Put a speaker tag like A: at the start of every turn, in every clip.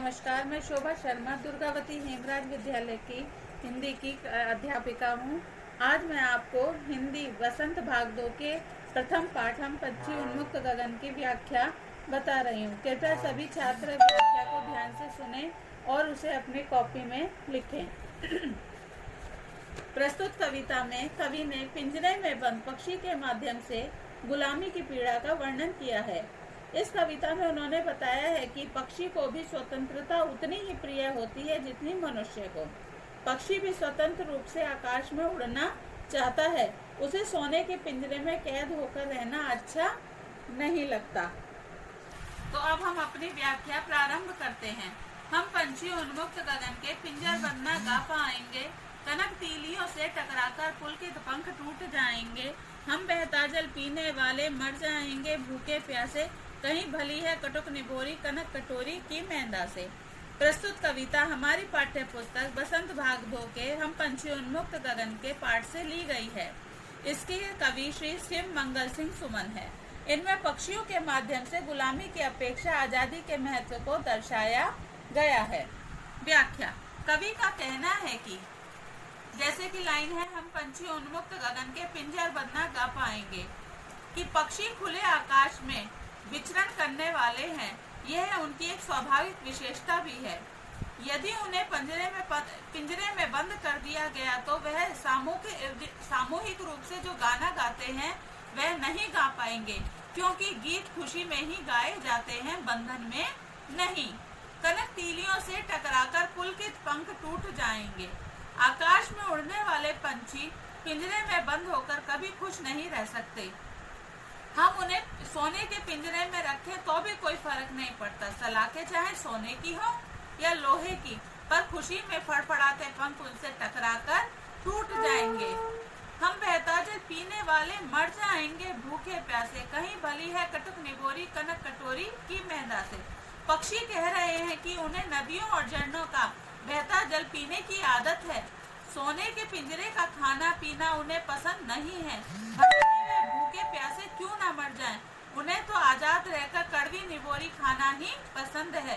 A: नमस्कार, मैं शोभा शर्मा दुर्गावती हेमराज विद्यालय की हिंदी की अध्यापिका हूँ। आज मैं आपको हिंदी वसंत भाग 2 के प्रथम पाठ हम पक्षी उन्मुक्त गगन की व्याख्या बता रही हूँ। कृपया सभी छात्र व्याख्या को ध्यान से सुनें और उसे अपनी कॉपी में लिखें। प्रस्तुत कविता में कवि ने पिंजरे में बंद पक्षी के माध्यम से गुलामी की पीड़ा का वर्णन किया है। इस कविता में उन्होंने बताया है कि पक्षी को भी स्वतंत्रता उतनी ही प्रिय होती है जितनी मनुष्य को। पक्षी भी स्वतंत्र रूप से आकाश में उड़ना चाहता है। उसे सोने के पिंजरे में कैद होकर रहना अच्छा नहीं लगता। तो अब हम अपनी व्याख्या प्रारंभ करते हैं। हम पंछी उन्मुक्त गगन के पिंजर बंद न गा पाएंगे। कनक तीलियों से टकराकर पुलकित पंख टूट जाएंगे। हम बहता जल पीने वाले मर जाएंगे भूखे प्यासे। कहीं भली है कटुक निबोरी कनक कटोरी की मेंदा से। प्रस्तुत कविता हमारी पाठ्य पुस्तक बसंत भाग 2 के हम पंछी उन्मुक्त गगन के पाठ से ली गई है। इसके कवि श्री शिव मंगल सिंह सुमन है। इनमें पक्षियों के माध्यम से गुलामी की अपेक्षा आजादी के महत्व को दर्शाया गया है। व्याख्या। कवि का कहना है कि जैसे कि लाइन है, हम पंछी उन्मुक्त गगन के पिंजर बंद न गा पाएंगे, कि पक्षी खुले आकाश में विचरण करने वाले हैं। यह उनकी एक स्वाभाविक विशेषता भी है। यदि उन्हें पिंजरे में बंद कर दिया गया तो वह सामूहिक रूप से जो गाना गाते हैं वह नहीं गा पाएंगे, क्योंकि गीत खुशी में ही गाए जाते हैं, बंधन में नहीं। कनक तीलियों से टकराकर पुलकित पंख टूट जाएंगे। आकाश में उड़ने वाले पंछी पिंजरे में बंद होकर कभी खुश नहीं रह सकते। हम उन्हें सोने के पिंजरे में रखें तो भी कोई फर्क नहीं पड़ता। सलाखें चाहे सोने की हो या लोहे की, पर खुशी में फड़फड़ाते पंख उनसे टकराकर टूट जाएंगे। हम बहता जल पीने वाले मर जाएंगे भूखे प्यासे। कहीं भली है कटुक निबोरी कनक कटोरी की मेंदा से। पक्षी कह रहे हैं कि उन्हें नदियों और झरनों का बहता जल पीने की आदत है। सोने के पिंजरे का खाना पीना उन्हें पसंद नहीं है। भूखे प्यासे क्यों ना मर जाएं, उन्हें तो आजाद रहकर कड़वी निबोरी खाना ही पसंद है।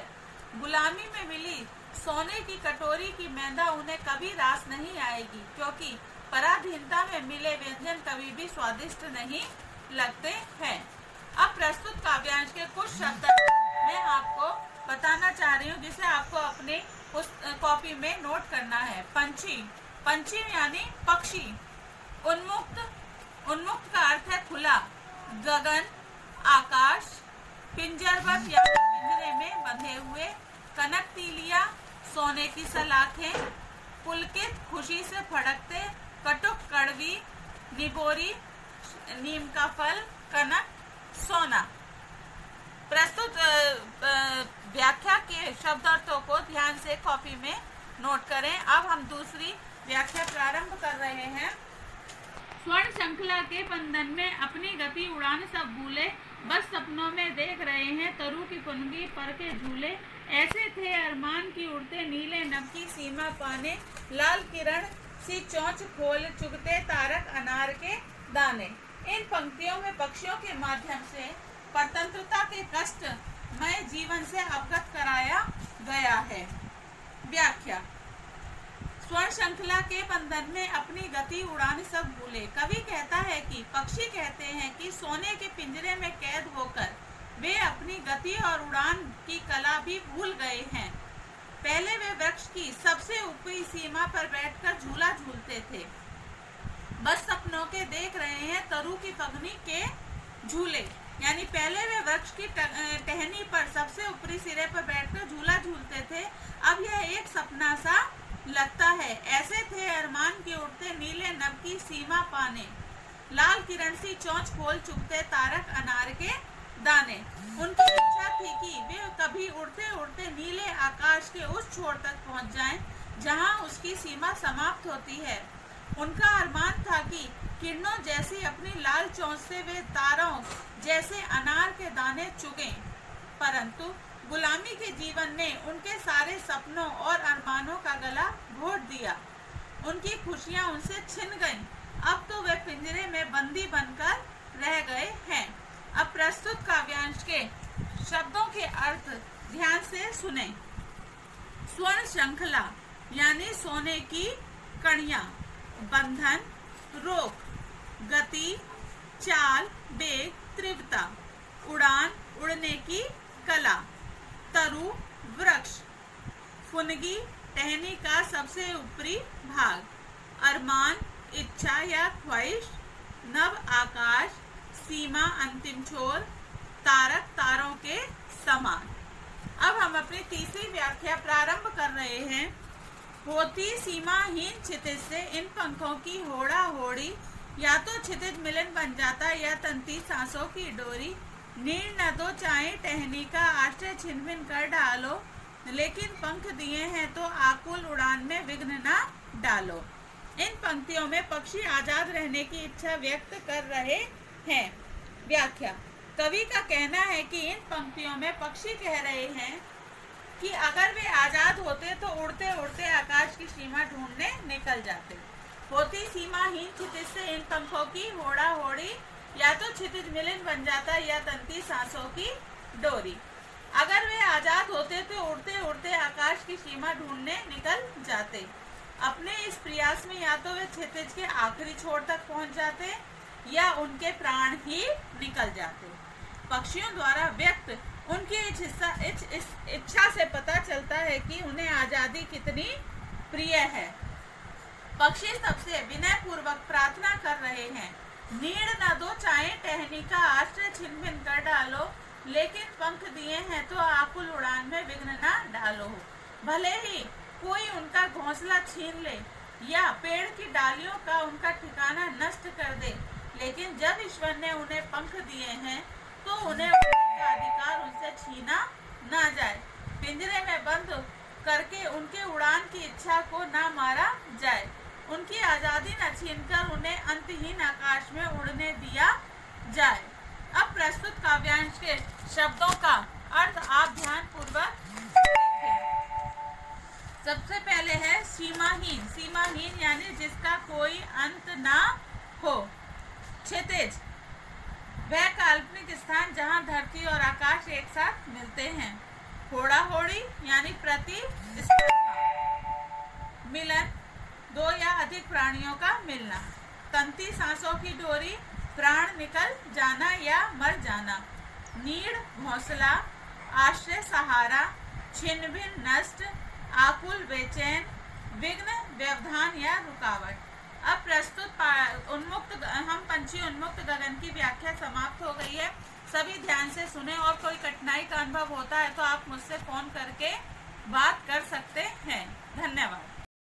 A: गुलामी में मिली सोने की कटोरी की मेंदा उन्हें कभी रास नहीं आएगी, क्योंकि पराधीनता में मिले व्यंजन कभी भी स्वादिष्ट नहीं लगते हैं। अब प्रस्तुत काव्यांश के कुछ शब्द मैं आपको बताना चाह रही हूँ, जिसे आपको अपने उस कॉपी में नोट करना है। पंछी, पंछी यानी पक्षी। उन्मुक्त, उन्मुक्त का अर्थ है खुला। गगन, आकाश। पिंजरबद्ध यानी पिंजरे में बंधे हुए। कनक तीलिया, सोने की सलाखें। पुलकित, खुशी से फड़कते। कटुक, कड़वी। निबोरी, नीम का फल। कनक, सोना। प्रस्तुत व्याख्या के शब्दार्थों को ध्यान से कॉपी में नोट करें। अब हम दूसरी व्याख्या प्रारंभ कर रहे हैं। स्वर्ण श्रृंखला के बंधन में अपनी गति उड़ान सब भूले, बस सपनों में देख रहे हैं तरु की पुनगी पर के झूले। ऐसे थे अरमान की उड़ते नीले नभ की सीमा पाने। लाल किरण सी चोंच खोल चुगते तारक अनार के दाने। इन पंक्तियों में पक्षियों के माध्यम से स्वतंत्रता के कष्ट मय जीवन से अवगत कराया गया है। व्याख्या। स्वर्ण श्रृंखला के बंधन में अपनी गति उड़ान सब भूले। कवि कहता है कि पक्षी कहते हैं कि सोने के पिंजरे में कैद होकर वे अपनी गति और उड़ान की कला भी भूल गए हैं। पहले वे वृक्ष की सबसे ऊपरी सीमा पर बैठकर झूला झूलते थे, बस सपनों के देख रहे हैं तरु की पगनी के झूले। यानी पहले वे वृक्ष की टहनी पर सबसे ऊपरी सिरे पर बैठकर झूला झूलते थे, अब यह एक सपना सा लगता है। ऐसे थे अरमान के उड़ते नीले नभ की सीमा पाने। लाल किरण सी चोंच खोल चुगते तारक अनार के दाने। उनकी इच्छा थी कि वे कभी उड़ते उड़ते नीले आकाश के उस छोर तक पहुंच जाएं, जहां उसकी सीमा समाप्त होती है। उनका अरमान था कि किरणों जैसी अपनी लाल चोंच से वे तारों जैसे अनार के दाने चुगें, परंतु गुलामी के जीवन ने उनके सारे सपनों और अरमानों का गला घोट दिया। उनकी खुशियां उनसे छिन गईं। अब तो वे पिंजरे में बंदी बनकर रह गए हैं। अब प्रस्तुत काव्यांश के शब्दों के अर्थ ध्यान से सुनें। स्वर्ण श्रृंखला यानी सोने की कड़ियां, बंधन, रोक, गति, चाल, वेग, तीव्रता, उड़ान, उड़ने की कला, तरु, वृक्ष, फुनगी, टहनी का सबसे ऊपरी भाग, अरमान, इच्छा या ख्वाहिश, नभ, आकाश, सीमा, अंतिम छोर, तारक, तारों के समान। अब हम अपनी तीसरी व्याख्या प्रारंभ कर रहे हैं। होती सीमाहीन क्षितिज से इन पंखों की होड़ा होड़ी, या तो क्षितिज मिलन बन जाता या तंती सांसों की डोरी। नीड़ न दो चाहे टहनी का आश्रय छिन भिन कर डालो, लेकिन पंख दिए हैं तो आकुल उड़ान में विघ्न न डालो। इन पंक्तियों में पक्षी आजाद रहने की इच्छा व्यक्त कर रहे हैं। व्याख्या। कवि का कहना है कि इन पंक्तियों में पक्षी कह रहे हैं कि अगर वे आजाद होते तो उड़ते उड़ते आकाश की सीमा ढूंढने निकल जाते। होती सीमाहीन क्षितिज से इन पंखों की होड़ा होड़ी, या तो क्षितिज मिलन बन जाता या तंती सांसों की डोरी। अगर वे आजाद होते तो उड़ते उड़ते आकाश की सीमा ढूंढने निकल जाते। अपने इस प्रयास में या तो वे क्षितिज के आखिरी छोर तक पहुंच जाते या उनके प्राण ही निकल जाते। पक्षियों द्वारा व्यक्त उनकी इस इच्छा से पता चलता है कि उन्हें आजादी कितनी प्रिय है। पक्षी सबसे विनय पूर्वक प्रार्थना कर रहे हैं, नीड़ न दो चाहे टहनी का आश्रय छिन भिन कर डालो, लेकिन पंख दिए हैं तो आकुल उड़ान में विघ्न न डालो। भले ही कोई उनका घोंसला छीन ले या पेड़ की डालियों का उनका ठिकाना नष्ट कर दे, लेकिन जब ईश्वर ने उन्हें पंख दिए हैं तो उन्हें उड़ने का अधिकार उनसे छीना ना जाए। पिंजरे में बंद करके उनके उड़ान की इच्छा को ना मारा जाए। उनकी आजादी न छीनकर उन्हें अंतहीन आकाश में उड़ने दिया जाए। अब प्रस्तुत काव्यांश के शब्दों का अर्थ आप ध्यान पूर्वक देखें। सबसे पहले है सीमाहीन। सीमाहीन यानी जिसका कोई अंत ना हो। क्षितिज, वह काल्पनिक स्थान जहां धरती और आकाश एक साथ मिलते हैं। होड़ा होड़ी यानी प्रतिस्पर्धा। मिलन, दो या अधिक प्राणियों का मिलना। तंती सांसों की डोरी, प्राण निकल जाना या मर जाना। नीड़, घोंसला, आश्रय, सहारा, छिन्न भिन्न, नष्ट, आकुल, बेचैन, विघ्न, व्यवधान या रुकावट। अब प्रस्तुत हम पंछी उन्मुक्त गगन की व्याख्या समाप्त हो गई है। सभी ध्यान से सुने, और कोई कठिनाई का अनुभव होता है तो आप मुझसे फोन करके बात कर सकते हैं। धन्यवाद।